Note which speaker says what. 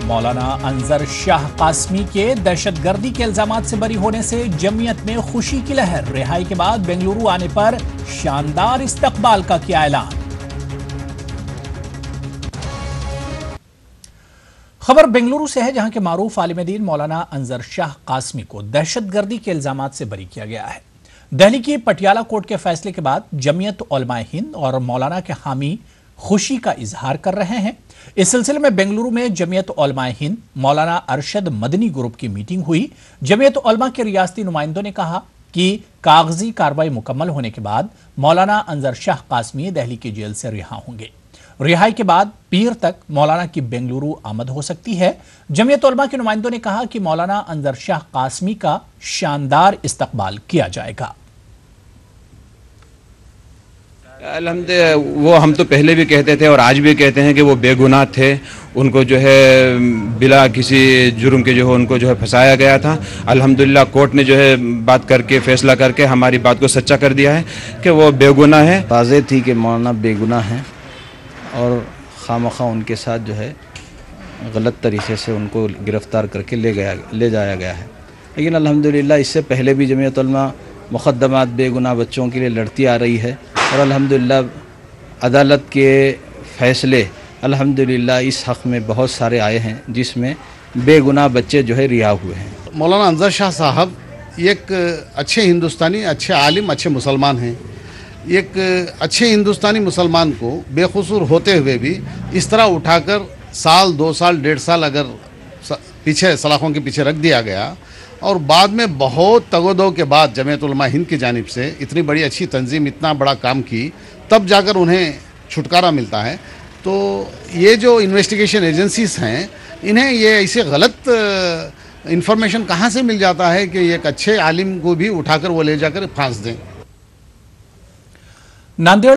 Speaker 1: मौलाना अंजर शाह कासमी के दहशतगर्दी के इल्जामात से बरी होने से जमीयत में खुशी की लहर। रिहाई के बाद बेंगलुरु आने पर शानदार इस्तकबाल का किया ऐलान। खबर बेंगलुरु से है, जहां के मारूफ आलिम दीन मौलाना अंजर शाह कासमी को दहशतगर्दी के इल्जामात से बरी किया गया है। दिल्ली की पटियाला कोर्ट के फैसले के बाद जमीयत उलमाए हिंद और मौलाना के हामी खुशी का इजहार कर रहे हैं। इस सिलसिले में बेंगलुरु में जमीयत उलमाए हिंद मौलाना अरशद मदनी ग्रुप की मीटिंग हुई। जमीयत उलमा के रियासती नुमाइंदों ने कहा कि कागजी कार्रवाई मुकम्मल होने के बाद मौलाना अंजर शाह कासमी दिल्ली की जेल से रिहा होंगे। रिहाई के बाद पीर तक मौलाना की बेंगलुरु आमद हो सकती है। जमीयत उलमा के नुमाइंदों ने कहा कि मौलाना अंजर शाह कासमी का शानदार इस्तकबाल किया जाएगा।
Speaker 2: अल्हम्दुलिल्लाह, वो हम तो पहले भी कहते थे और आज भी कहते हैं कि वो बेगुनाह थे। उनको जो है बिला किसी जुर्म के जो है उनको जो है फंसाया गया था। अल्हम्दुलिल्लाह कोर्ट ने जो है बात करके फैसला करके हमारी बात को सच्चा कर दिया है कि वो बेगुनाह है।
Speaker 3: वाज़ेह थी कि मौलाना बेगुनाह हैं और खामखा उनके साथ जो है गलत तरीके से उनको गिरफ़्तार करके ले जाया गया है। लेकिन अल्हम्दुलिल्लाह इससे पहले भी जमीयत उलमा मुक़द्दमात बेगुनाह बच्चों के लिए लड़ती आ रही है और अल्हम्दुलिल्लाह अदालत के फ़ैसले अल्हम्दुलिल्लाह इस हक़ में बहुत सारे आए हैं जिसमें बेगुनाह बच्चे जो है रिहा हुए हैं।
Speaker 4: मौलाना अंजर शाह साहब एक अच्छे हिंदुस्तानी, अच्छे आलिम, अच्छे मुसलमान हैं। एक अच्छे हिंदुस्तानी मुसलमान को बेकसूर होते हुए भी इस तरह उठाकर साल, 2 साल, 1.5 साल अगर पीछे सलाखों के पीछे रख दिया गया और बाद में बहुत तगोदो के बाद जमीयत उलमा हिंद की जानिब से इतनी बड़ी अच्छी तंजीम इतना बड़ा काम की, तब जाकर उन्हें छुटकारा मिलता है। तो ये जो इन्वेस्टिगेशन एजेंसीज हैं, इन्हें ये ऐसे गलत इंफॉर्मेशन कहाँ से मिल जाता है कि एक अच्छे आलिम को भी उठाकर वो ले जाकर फांस दें।
Speaker 1: नांदेड़